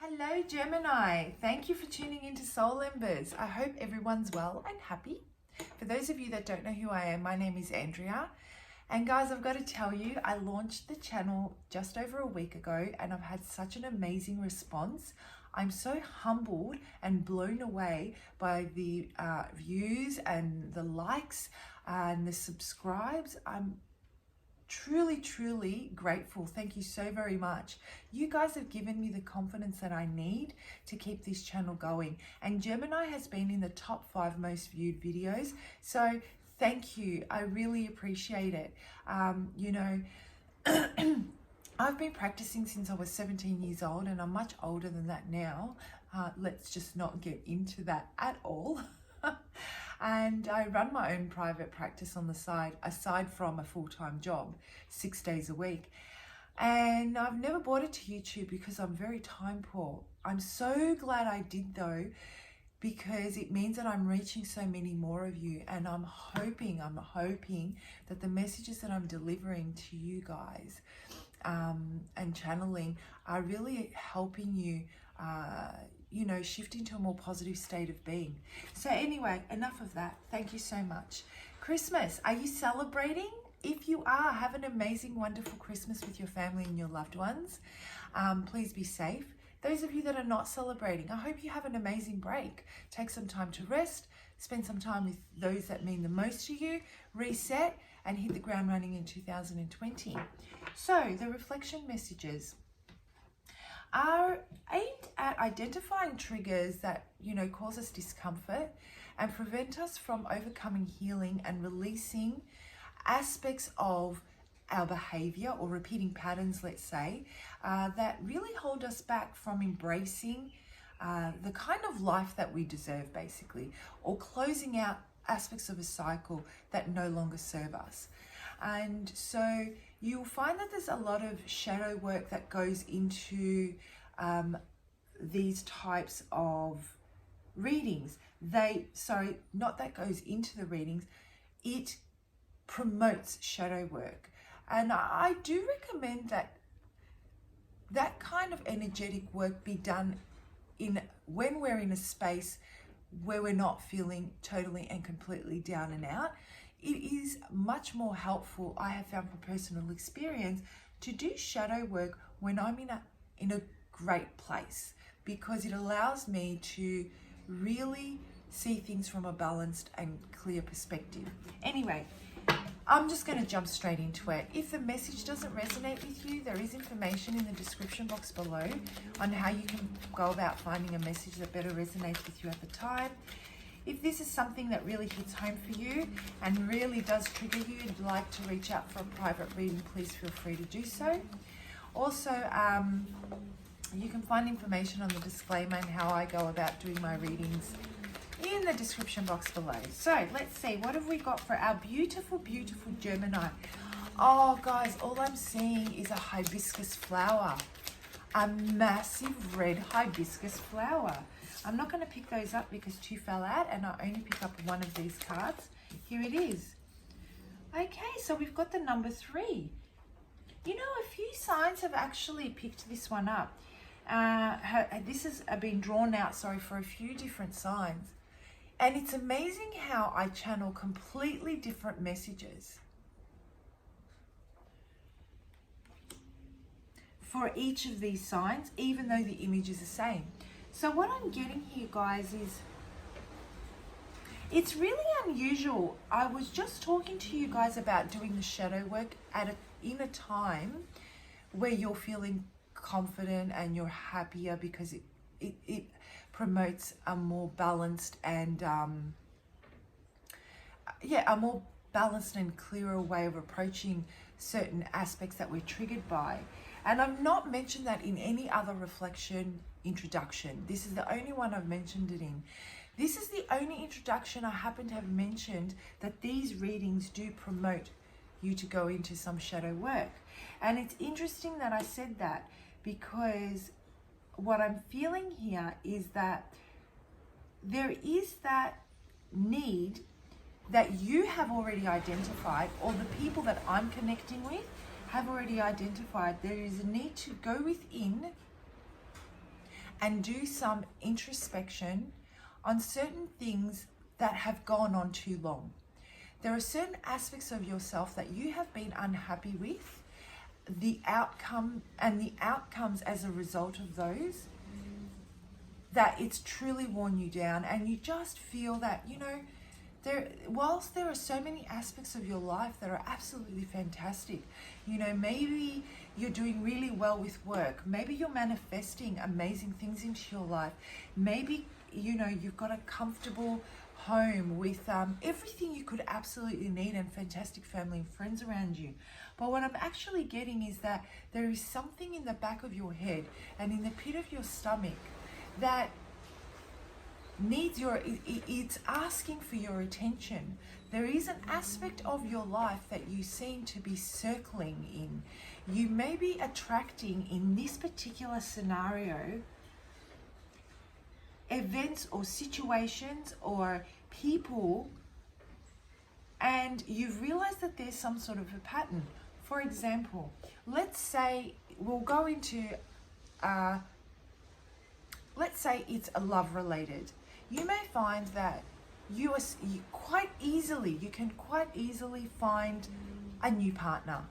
Hello Gemini, thank you for tuning into Soul Embers. I hope everyone's well and happy. For those of you that don't know who I am, my name is Andrea. And guys, I've got to tell you, I launched the channel just over a week ago and I've had such an amazing response. I'm so humbled and blown away by the views and the likes and the subscribes. I'm truly grateful. Thank you so very much. You guys have given me the confidence that I need to keep this channel going, and Gemini has been in the top 5 most viewed videos, so thank you. I really appreciate it. I've been practicing since I was 17 years old, and I'm much older than that now. Let's just not get into that at all. And I run my own private practice on the side, aside from a full-time job, 6 days a week. And I've never brought it to YouTube because I'm very time poor. I'm so glad I did though, because it means that I'm reaching so many more of you. And I'm hoping that the messages that I'm delivering to you guys and channeling are really helping you shift into a more positive state of being. So anyway, enough of that. Thank you so much. Christmas, are you celebrating? If you are, have an amazing, wonderful Christmas with your family and your loved ones. Please be safe. Those of you that are not celebrating, I hope you have an amazing break. Take some time to rest, spend some time with those that mean the most to you, reset, and hit the ground running in 2020. So the reflection messages are aimed at identifying triggers that, cause us discomfort and prevent us from overcoming, healing and releasing aspects of our behavior or repeating patterns, let's say, that really hold us back from embracing the kind of life that we deserve, basically, or closing out aspects of a cycle that no longer serve us. And so you'll find that there's a lot of shadow work that goes into these types of readings. Not that goes into the readings, it promotes shadow work. And I do recommend that kind of energetic work be done when we're in a space where we're not feeling totally and completely down and out. It is much more helpful, I have found from personal experience, to do shadow work when I'm in a great place, because it allows me to really see things from a balanced and clear perspective. Anyway, I'm just going to jump straight into it. If the message doesn't resonate with you, there is information in the description box below on how you can go about finding a message that better resonates with you at the time. If this is something that really hits home for you and really does trigger you and you'd like to reach out for a private reading, please feel free to do so. Also, you can find information on the disclaimer and how I go about doing my readings in the description box below. So let's see, what have we got for our beautiful Gemini? Oh guys, all I'm seeing is a hibiscus flower, a massive red hibiscus flower. I'm not going to pick those up because 2 fell out and I only pick up one of these cards. Here it is. Okay, so we've got the number 3. A few signs have actually picked this one up. This has been drawn out, for a few different signs. And it's amazing how I channel completely different messages for each of these signs, even though the image is the same. So what I'm getting here, guys, is it's really unusual. I was just talking to you guys about doing the shadow work in a time where you're feeling confident and you're happier, because it promotes a more balanced and a more balanced and clearer way of approaching certain aspects that we're triggered by. And I've not mentioned that in any other reflection introduction. This is the only one I've mentioned it in. This is the only introduction I happen to have mentioned that these readings do promote you to go into some shadow work. And it's interesting that I said that, because what I'm feeling here is that there is that need that you have already identified, or the people that I'm connecting with have already identified. There is a need to go within and do some introspection on certain things that have gone on too long. There are certain aspects of yourself that you have been unhappy with, the outcome and the outcomes as a result of those, that it's truly worn you down, and you just feel that, whilst there are so many aspects of your life that are absolutely fantastic, maybe you're doing really well with work, maybe you're manifesting amazing things into your life, maybe, you've got a comfortable home with everything you could absolutely need and fantastic family and friends around you. But what I'm actually getting is that there is something in the back of your head and in the pit of your stomach that needs it's asking for your attention. There is an aspect of your life that you seem to be circling in. You may be attracting, in this particular scenario, events or situations or people, and you've realized that there's some sort of a pattern. For example, let's say we'll go into let's say it's a love related. You may find that you can quite easily find a new partner,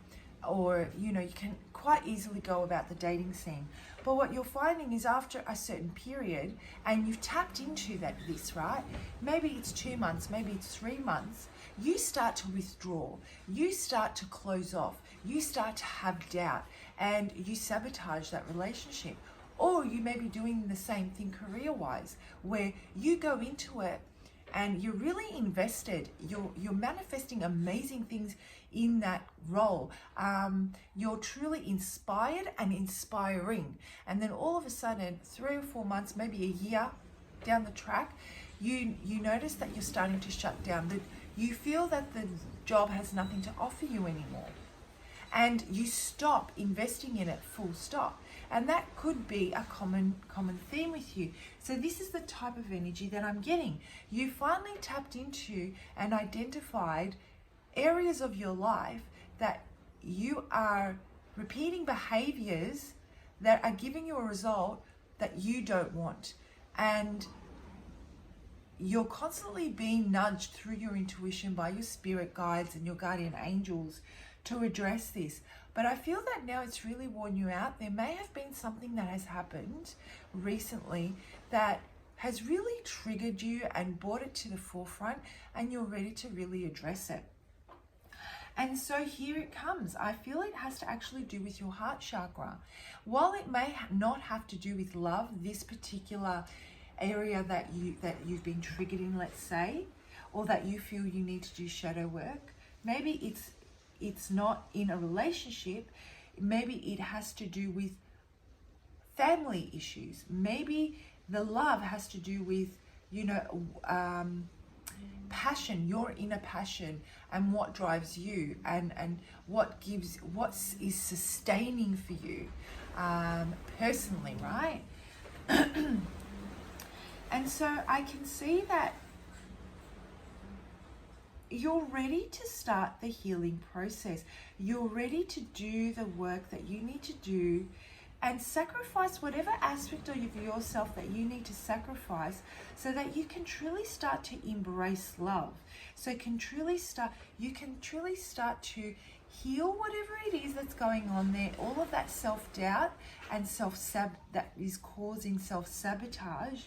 or you can quite easily go about the dating scene. But what you're finding is, after a certain period, and you've tapped into this, right? Maybe it's 2 months, maybe it's 3 months, you start to withdraw, you start to close off, you start to have doubt, and you sabotage that relationship. Or you may be doing the same thing career-wise, where you go into it and you're really invested, you're manifesting amazing things in that role. You're truly inspired and inspiring. And then all of a sudden, 3 or 4 months, maybe a year down the track, you notice that you're starting to shut down. That you feel that the job has nothing to offer you anymore. And you stop investing in it, full stop. And that could be a common theme with you. So this is the type of energy that I'm getting. You finally tapped into and identified areas of your life that you are repeating behaviors that are giving you a result that you don't want. And you're constantly being nudged through your intuition by your spirit guides and your guardian angels to address this. But I feel that now it's really worn you out. There may have been something that has happened recently that has really triggered you and brought it to the forefront, and you're ready to really address it. And so here it comes. I feel it has to actually do with your heart chakra. While it may not have to do with love, this particular area that you've been triggered in, let's say, or that you feel you need to do shadow work, maybe it's not in a relationship, maybe it has to do with family issues, maybe the love has to do with passion, your inner passion, and what drives you, and what is sustaining for you personally, right? And so I can see that you're ready to start the healing process. You're ready to do the work that you need to do and sacrifice whatever aspect of yourself that you need to sacrifice, so that you can truly start to embrace love. So you can truly start to heal whatever it is that's going on there, all of that self-doubt and that is causing self-sabotage,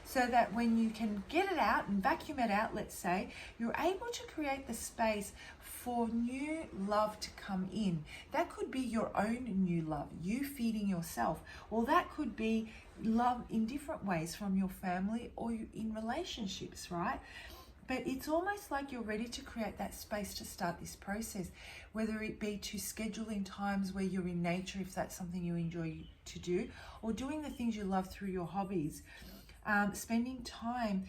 so that when you can get it out and vacuum it out, let's say, you're able to create the space for new love to come in. That could be your own new love, you feeding yourself, or that could be love in different ways from your family or in relationships, right? But it's almost like you're ready to create that space to start this process, whether it be to scheduling times where you're in nature, if that's something you enjoy to do, or doing the things you love through your hobbies. Spending time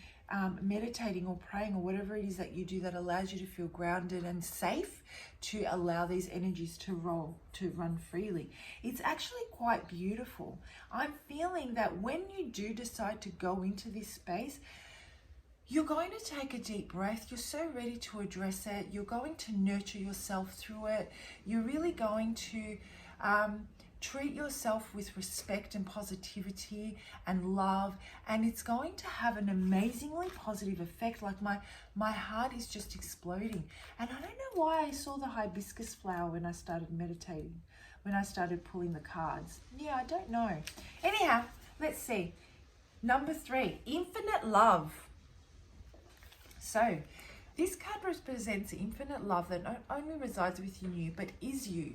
meditating or praying or whatever it is that you do that allows you to feel grounded and safe to allow these energies to run freely. It's actually quite beautiful. I'm feeling that when you do decide to go into this space, you're going to take a deep breath. You're so ready to address it. You're going to nurture yourself through it. You're really going to treat yourself with respect and positivity and love, and it's going to have an amazingly positive effect. Like my heart is just exploding. And I don't know why I saw the hibiscus flower when I started meditating, when I started pulling the cards. Yeah, I don't know. Anyhow, let's see. Number 3, infinite love. So this card represents infinite love that not only resides within you, but is you.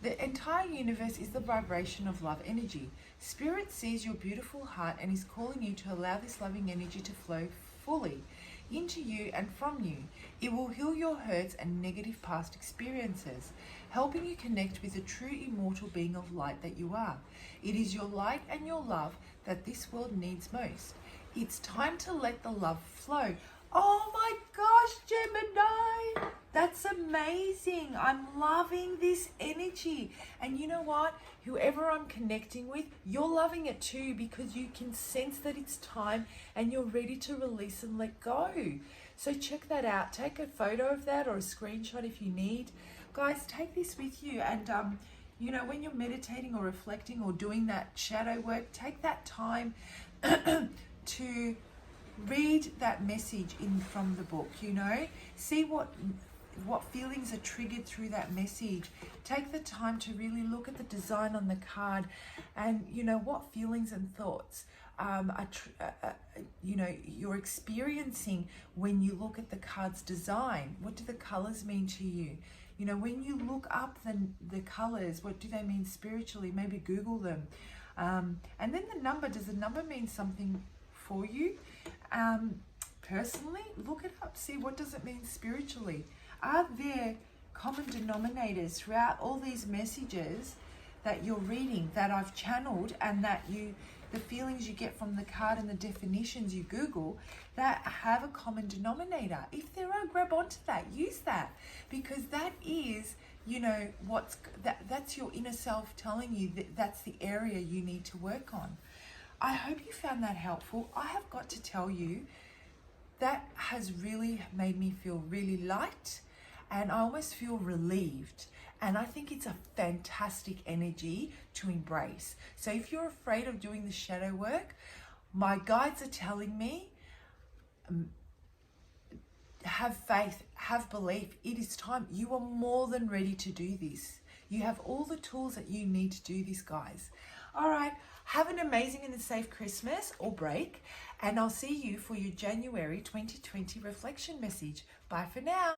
The entire universe is the vibration of love energy. Spirit sees your beautiful heart and is calling you to allow this loving energy to flow fully into you and from you. It will heal your hurts and negative past experiences, helping you connect with the true immortal being of light that you are. It is your light and your love that this world needs most. It's time to let the love flow. Oh my gosh, Gemini, that's amazing. I'm loving this energy. And you know what? Whoever I'm connecting with, you're loving it too, because you can sense that it's time and you're ready to release and let go. So check that out. Take a photo of that or a screenshot if you need. Guys, take this with you, and you know, when you're meditating or reflecting or doing that shadow work, take that time to read that message in from the book, you know, see what feelings are triggered through that message. Take the time to really look at the design on the card, and you know what feelings and thoughts you know, you're experiencing when you look at the card's design. What do the colors mean to you? You know, when you look up the colors, what do they mean spiritually? Maybe Google them. And then the number, does the number mean something for you? Personally, look it up, see what does it mean spiritually. Are there common denominators throughout all these messages that you're reading that I've channeled, and that the feelings you get from the card and the definitions you Google that have a common denominator? If there are, grab onto that, use that, because that is, you know, that's your inner self telling you that that's the area you need to work on. I hope you found that helpful. I have got to tell you, that has really made me feel really light, and I almost feel relieved. And I think it's a fantastic energy to embrace. So if you're afraid of doing the shadow work, my guides are telling me, have faith, have belief. It is time. You are more than ready to do this. You have all the tools that you need to do this, guys. All right. Have an amazing and a safe Christmas or break, and I'll see you for your January 2020 reflection message. Bye for now.